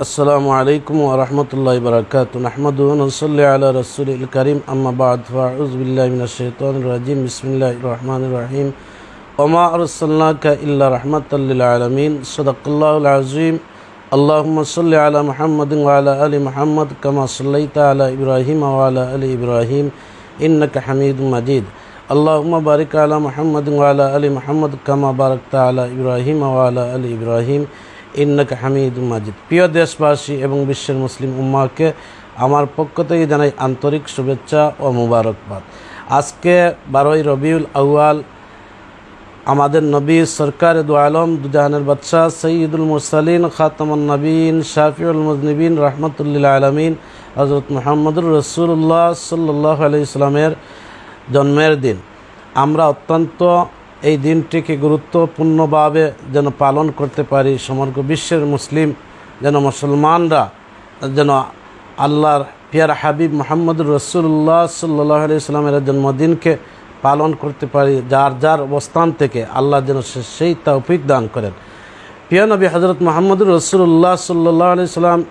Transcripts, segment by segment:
আসসালামু আলাইকুম ওয়া রাহমাতুল্লাহি ওয়া বারাকাতুহু নাহমাদুহু ওয়া নুসাল্লি আলা রাসূলিল কারীম আম্মা বা'দ ফাআউযু বিল্লাহি মিনাশ শাইতানির রাজীম বিসমিল্লাহির রহমানির রহিম ওয়া মা আরসালনাকা ইল্লা রাহমাতাল লিল আলামিন সাদাকাল্লাহুল আযীম আল্লাহুম্মা সাল্লি আলা মুহাম্মাদিন ওয়া আলা আলি মুহাম্মাদ কামা সাল্লাইতা আলা ইব্রাহিম ওয়া আলা আলি ইব্রাহিম ইন্নাকা হামিদুম মাজিদ আল্লাহুম্মা বারিক আলা মুহাম্মাদিন ওয়া আলা আলি মুহাম্মাদ কামা বারাকতা আলা ইব্রাহিম ওয়া আলা আলি ইব্রাহিম ইন্নাকা হামিদুম মাজিদ। প্রিয় দেশবাসী এবং বিশ্বের মুসলিম উম্মাহকে আমার পক্ষ থেকে জানাই আন্তরিক শুভেচ্ছা ও মুবারকবাদ। আজকে 12ই রবিউল আউয়াল আমাদের নবী সরকার দু আলম দুজাহানের বাদশাহ সৈয়দুল মুরসালিন খাতামুন নবীন শাফিউল মুজনিবিন রহমতুল্লিল আলমিন হযরত মুহাম্মদুর রাসূলুল্লাহ সাল্লাল্লাহু আলাইহি ওয়াসাল্লামের জন্মের দিন। আমরা অত্যন্ত এই দিনটিকে গুরুত্বপূর্ণভাবে যেন পালন করতে পারি, সমগ্র বিশ্বের মুসলিম যেন মুসলমানরা যেন আল্লাহর পিয়ারা হাবিব মুহাম্মদুর রাসূলুল্লাহ সাল্লাল্লাহু আলাইহি ওয়াসাল্লামের জন্মদিনকে পালন করতে পারি। যার যার অবস্থান থেকে আল্লাহ যেন সেই তৌফিক দান করেন। প্রিয় নবী হযরত মুহাম্মদুর রাসূলুল্লাহ সাল্লাল্লাহু আলাইহি ওয়াসাল্লাম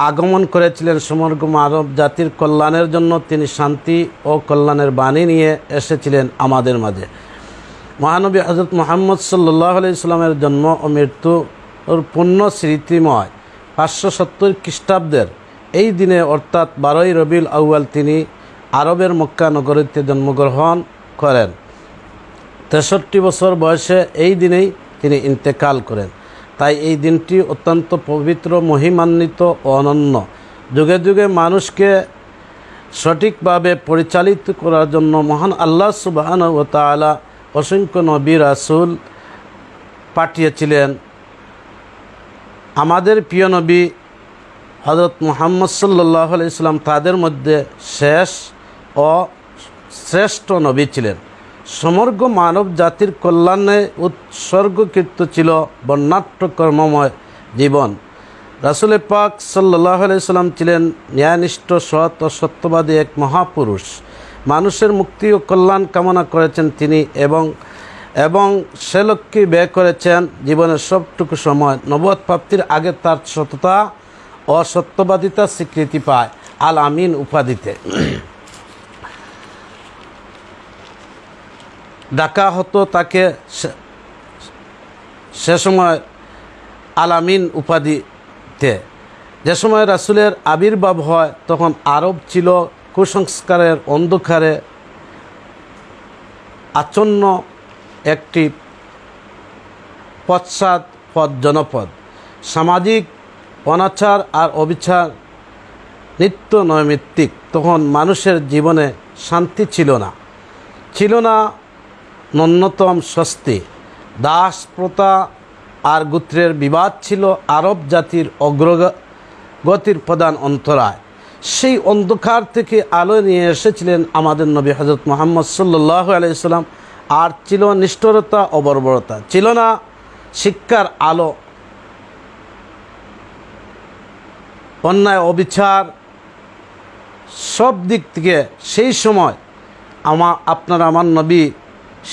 আগমন করেছিলেন সমগ্র মানব জাতির কল্যাণের জন্য। তিনি শান্তি ও কল্যাণের বাণী নিয়ে এসেছিলেন আমাদের মাঝে। মহানবী হযরত মুহাম্মদ সাল্লাল্লাহু আলাইহি ওয়াসাল্লামের জন্ম ও মৃত্যুর পূর্ণ স্মৃতিময় 570 খ্রিস্টাব্দের এই দিনে অর্থাৎ 12ই রবিউল আউয়াল তিনি আরবের মক্কা নগরীতে জন্মগ্রহণ করেন। 63 বছর বয়সে এই দিনেই তিনি ইন্তেকাল করেন। তাই এই দিনটি অত্যন্ত পবিত্র, মহিমান্বিত ও অনন্য। যুগে যুগে মানুষকে সঠিকভাবে পরিচালিত করার জন্য মহান আল্লাহ সুবহানাহু ওয়া তাআলা অসংখ্য নবী রাসূল পাঠিয়েছিলেন। আমাদের প্রিয় নবী হযরত মুহাম্মদ সাল্লাল্লাহু আলাইহি ওয়াসাল্লাম তাদের মধ্যে শেষ ও শ্রেষ্ঠ নবী ছিলেন। সমগ্র মানব জাতির কল্যাণে উৎসর্গকৃত ছিল বর্ণাঢ্য কর্মময় জীবন। রাসূল পাক সাল্লাল্লাহু আলাইহি ওয়াসাল্লাম ছিলেন ন্যায়নিষ্ঠ, সৎ ও সত্যবাদী এক মহাপুরুষ। মানুষের মুক্তি ও কল্যাণ কামনা করেছেন তিনি এবং সে লক্ষ্যে ব্যয় করেছেন জীবনের সবটুকু সময়। নবুয়ত প্রাপ্তির আগে তার সততা ও সত্যবাদিতা স্বীকৃতি পায় আল আমিন উপাধিতে। ডাকা হতো তাকে সে সময় আল আমিন উপাধিতে। যে সময় রাসূলের আবির্ভাব হয় তখন আরব ছিল কুসংস্কারের অন্ধকারে আচ্ছন্ন একটি পশ্চাৎপদ জনপদ। সামাজিক অনাচার আর অবিচার নিত্য নৈমিত্তিক। তখন মানুষের জীবনে শান্তি ছিল না ন্যূনতম স্বস্তি। দাস প্রথা আর গোত্রের বিবাদ ছিল আরব জাতির অগ্রগতির প্রধান অন্তরায়। সেই অন্ধকার থেকে আলো নিয়ে এসেছিলেন আমাদের নবী হযরত মুহাম্মদ সাল্লাল্লাহু আলাইহি ওয়াসাল্লাম। আর ছিল নিষ্ঠুরতা ও বর্বরতা, ছিল না শিক্ষার আলো, অন্যায় অবিচার সব দিক থেকে। সেই সময় আমার নবী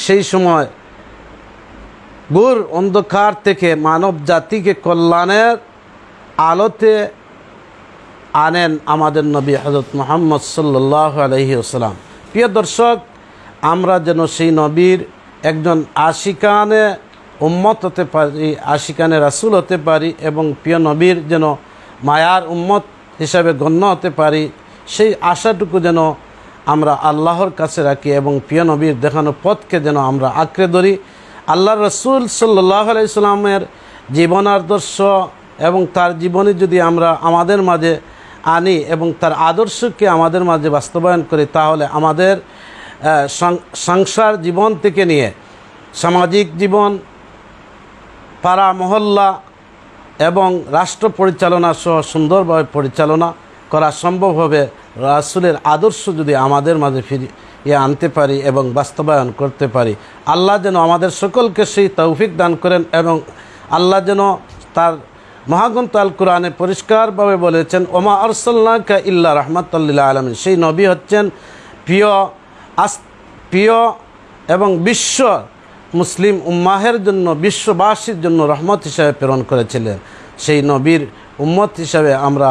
সেই সময় ঘোর অন্ধকার থেকে মানব জাতিকে কল্যাণের আলোতে আনেন আমাদের নবী হযরত মুহাম্মদ সাল্লাল্লাহু আলাইহি ওয়াসাল্লাম। প্রিয় দর্শক, আমরা যেন সেই নবীর একজন আশিকানে উম্মত হতে পারি, আশিকানে রাসূল হতে পারি এবং প্রিয় নবীর যেন মায়ার উম্মত হিসাবে গণ্য হতে পারি, সেই আশাটুকু যেন আমরা আল্লাহর কাছে রাখি এবং প্রিয় নবীর দেখানো পথকে যেন আমরা আঁকড়ে ধরি। আল্লাহর রাসূল সাল্লাল্লাহু আলাইহি ওয়াসাল্লামের জীবনাদর্শ এবং তার জীবনী যদি আমরা আমাদের মাঝে আনি এবং তার আদর্শকে আমাদের মাঝে বাস্তবায়ন করি, তাহলে আমাদের সংসার জীবন থেকে নিয়ে সামাজিক জীবন, পাড়া মহল্লা এবং রাষ্ট্র পরিচালনা সহ সুন্দরভাবে পরিচালনা করা সম্ভব হবে রাসূলের আদর্শ যদি আমাদের মাঝে ফিরিয়ে আনতে পারি এবং বাস্তবায়ন করতে পারি। আল্লাহ যেন আমাদের সকলকে সেই তৌফিক দান করেন এবং আল্লাহ যেন তার মহাগ্রন্থ আল কোরআনে পরিষ্কারভাবে বলেছেন, ওমা আরসালনাকা ইল্লা রাহমাতাল লিল আলামিন। সেই নবী হচ্ছেন প্রিয় এবং বিশ্ব মুসলিম উম্মাহের জন্য, বিশ্ববাসীর জন্য রহমত হিসাবে প্রেরণ করেছিলেন। সেই নবীর উম্মত হিসাবে আমরা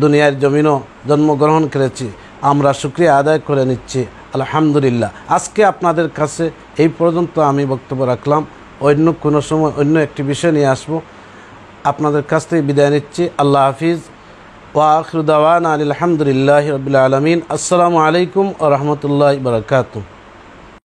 দুনিয়ার জমিনও জন্মগ্রহণ করেছি, আমরা শুকরিয়া আদায় করে নিচ্ছি আলহামদুলিল্লাহ। আজকে আপনাদের কাছে এই পর্যন্ত আমি বক্তব্য রাখলাম। অন্য কোনো সময় অন্য একটি বিষয় নিয়ে আসবো। আপনাদের কাছ থেকে বিদায় নিচ্ছি। আল্লাহ হাফিজ। ওয়া আখিরু দাওয়ানা আলহামদুলিল্লাহি রাব্বিল আলামিন। আসসালামু আলাইকুম ওয়া রাহমাতুল্লাহি ওয়া বারাকাতুহু।